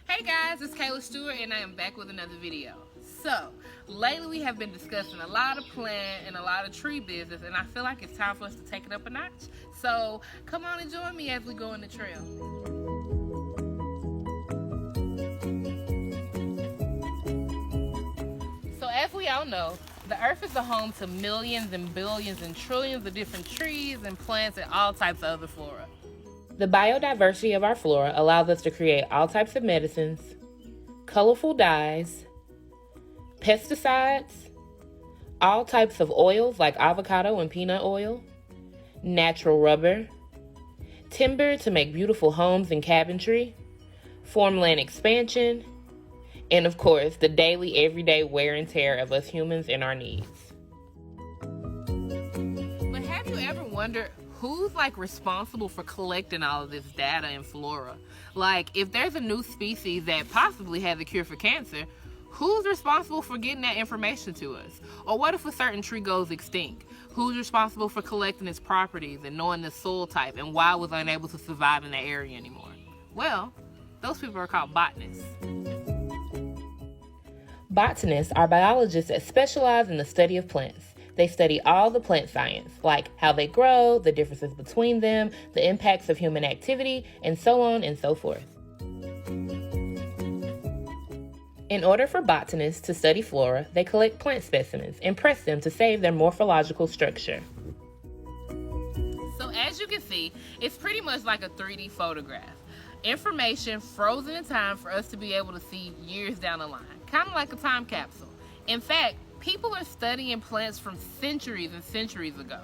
Hey guys, it's Kahla Stewart and I am back with another video. So, lately we have been discussing a lot of plant and a lot of tree business, and I feel like it's time for us to take it up a notch. So, come on and join me as we go on the trail. So as we all know, the earth is the home to millions and billions and trillions of different trees and plants and all types of other flora. The biodiversity of our flora allows us to create all types of medicines, colorful dyes, pesticides, all types of oils like avocado and peanut oil, natural rubber, timber to make beautiful homes and cabinetry, farmland expansion, and of course, the daily, everyday wear and tear of us humans and our needs. But have you ever wondered who's responsible for collecting all of this data and flora? Like, if there's a new species that possibly has a cure for cancer, who's responsible for getting that information to us? Or what if a certain tree goes extinct? Who's responsible for collecting its properties and knowing the soil type and why it was unable to survive in that area anymore? Well, those people are called botanists. Botanists are biologists that specialize in the study of plants. They study all the plant science, like how they grow, the differences between them, the impacts of human activity, and so on and so forth. In order for botanists to study flora, they collect plant specimens and press them to save their morphological structure. So as you can see, it's pretty much like a 3D photograph. Information frozen in time for us to be able to see years down the line, kind of like a time capsule. In fact, people are studying plants from centuries and centuries ago.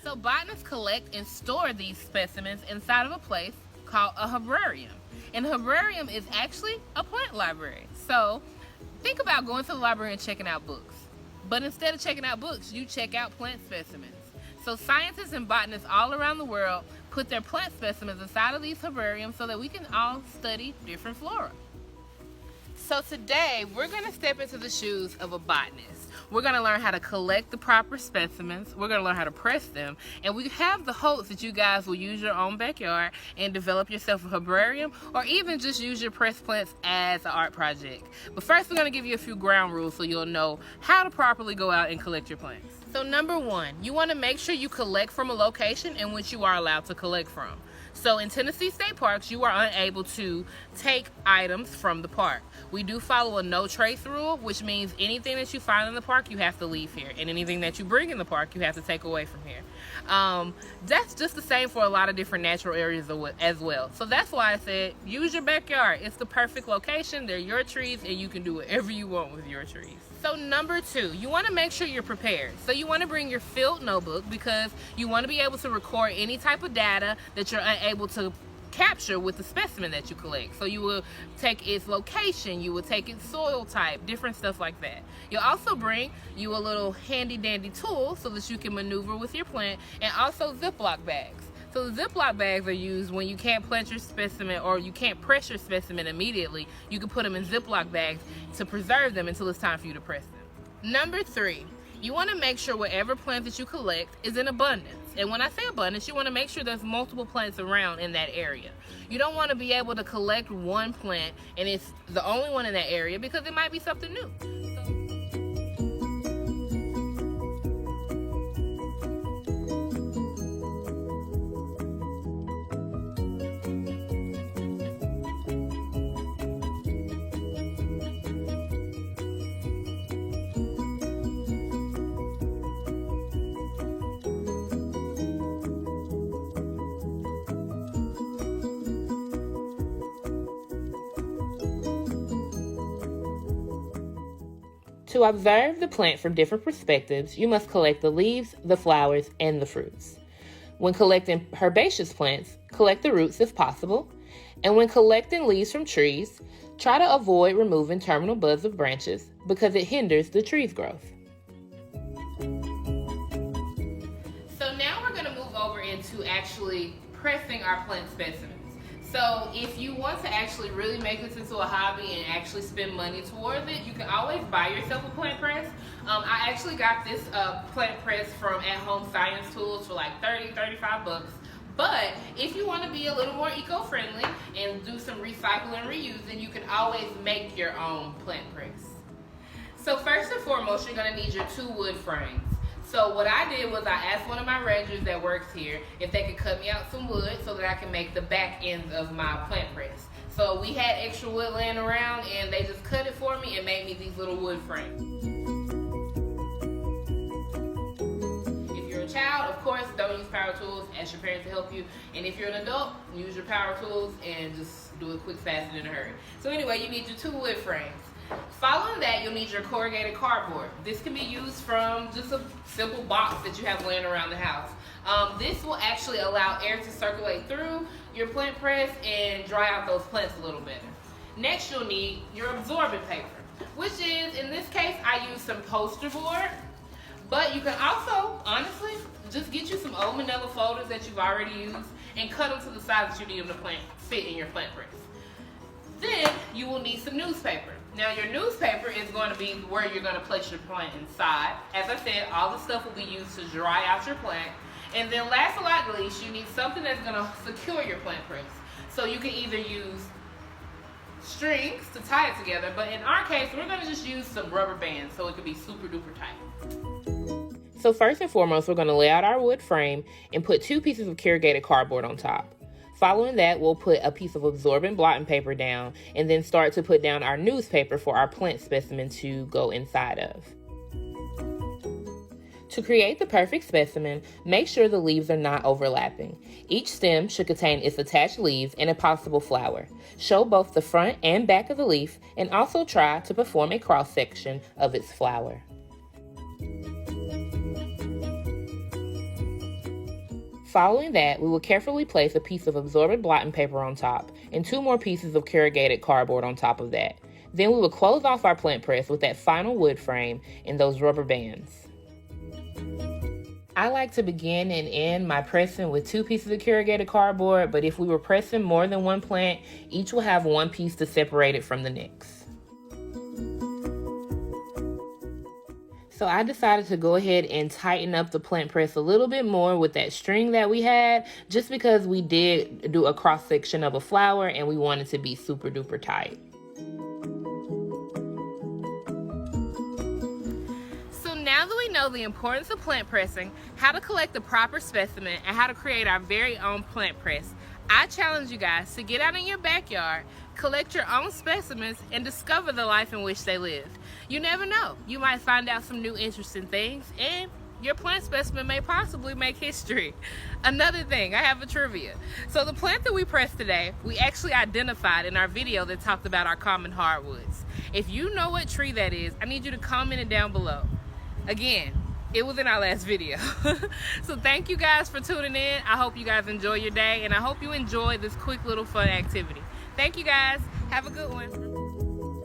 So botanists collect and store these specimens inside of a place called a herbarium. And a herbarium is actually a plant library. So think about going to the library and checking out books. But instead of checking out books, you check out plant specimens. So scientists and botanists all around the world put their plant specimens inside of these herbariums so that we can all study different flora. So today, we're going to step into the shoes of a botanist. We're going to learn how to collect the proper specimens. We're going to learn how to press them. And we have the hopes that you guys will use your own backyard and develop yourself a herbarium, or even just use your pressed plants as an art project. But first, we're going to give you a few ground rules so you'll know how to properly go out and collect your plants. So number one, you want to make sure you collect from a location in which you are allowed to collect from. So in Tennessee state parks, you are unable to take items from the park. We do follow a no trace rule, which means anything that you find in the park, you have to leave here. And anything that you bring in the park, you have to take away from here. That's just the same for a lot of different natural areas as well. So that's why I said, use your backyard. It's the perfect location. They're your trees, and you can do whatever you want with your trees. So number two, you want to make sure you're prepared. So you want to bring your field notebook because you want to be able to record any type of data that you're unable to capture with the specimen that you collect. So you will take its location, you will take its soil type, different stuff like that. You'll also bring you a little handy dandy tool so that you can maneuver with your plant, and also Ziploc bags. So the Ziploc bags are used when you can't plant your specimen or you can't press your specimen immediately. You can put them in Ziploc bags to preserve them until it's time for you to press them. Number three, you want to make sure whatever plant that you collect is in abundance. And when I say abundance, you want to make sure there's multiple plants around in that area. You don't want to be able to collect one plant and it's the only one in that area because it might be something new. To observe the plant from different perspectives, you must collect the leaves, the flowers, and the fruits. When collecting herbaceous plants, collect the roots if possible. And when collecting leaves from trees, try to avoid removing terminal buds of branches because it hinders the tree's growth. So now we're going to move over into actually pressing our plant specimens. So if you want to actually really make this into a hobby and actually spend money towards it, you can always buy yourself a plant press. I actually got this plant press from At Home Science Tools for like $30-35. But if you want to be a little more eco-friendly and do some recycle and reuse, then you can always make your own plant press. So first and foremost, you're going to need your 2 wood frames. So what I did was I asked one of my rangers that works here if they could cut me out some wood so that I can make the back ends of my plant press. So we had extra wood laying around and they just cut it for me and made me these little wood frames. If you're a child, of course, don't use power tools. Ask your parents to help you. And if you're an adult, use your power tools and just do it quick, fast, and in a hurry. So anyway, you need your 2 wood frames. Following that, you'll need your corrugated cardboard. This can be used from just a simple box that you have laying around the house. This will actually allow air to circulate through your plant press and dry out those plants a little better. Next, you'll need your absorbent paper, which is, in this case, I use some poster board. But you can also, honestly, just get you some old manila folders that you've already used and cut them to the size that you need them to fit in your plant press. Then you will need some newspaper. Now your newspaper is going to be where you're going to place your plant inside. As I said, all the stuff will be used to dry out your plant. And then last but not least, you need something that's going to secure your plant press. So you can either use strings to tie it together, but in our case, we're going to just use some rubber bands so it can be super duper tight. So first and foremost, we're going to lay out our wood frame and put 2 pieces of corrugated cardboard on top. Following that, we'll put a piece of absorbent blotting paper down and then start to put down our newspaper for our plant specimen to go inside of. To create the perfect specimen, make sure the leaves are not overlapping. Each stem should contain its attached leaves and a possible flower. Show both the front and back of the leaf and also try to perform a cross-section of its flower. Following that, we will carefully place a piece of absorbent blotting paper on top and 2 more pieces of corrugated cardboard on top of that. Then we will close off our plant press with that final wood frame and those rubber bands. I like to begin and end my pressing with 2 pieces of corrugated cardboard, but if we were pressing more than 1 plant, each will have 1 piece to separate it from the next. So I decided to go ahead and tighten up the plant press a little bit more with that string that we had, just because we did do a cross section of a flower and we wanted to be super duper tight. So now that we know the importance of plant pressing, how to collect the proper specimen, and how to create our very own plant press, I challenge you guys to get out in your backyard, collect your own specimens, and discover the life in which they lived. You never know. You might find out some new interesting things, and your plant specimen may possibly make history. Another thing, I have a trivia. So the plant that we pressed today, we actually identified in our video that talked about our common hardwoods. If you know what tree that is, I need you to comment it down below. Again, it was in our last video. So thank you guys for tuning in. I hope you guys enjoy your day, and I hope you enjoy this quick little fun activity. Thank you guys. Have a good one.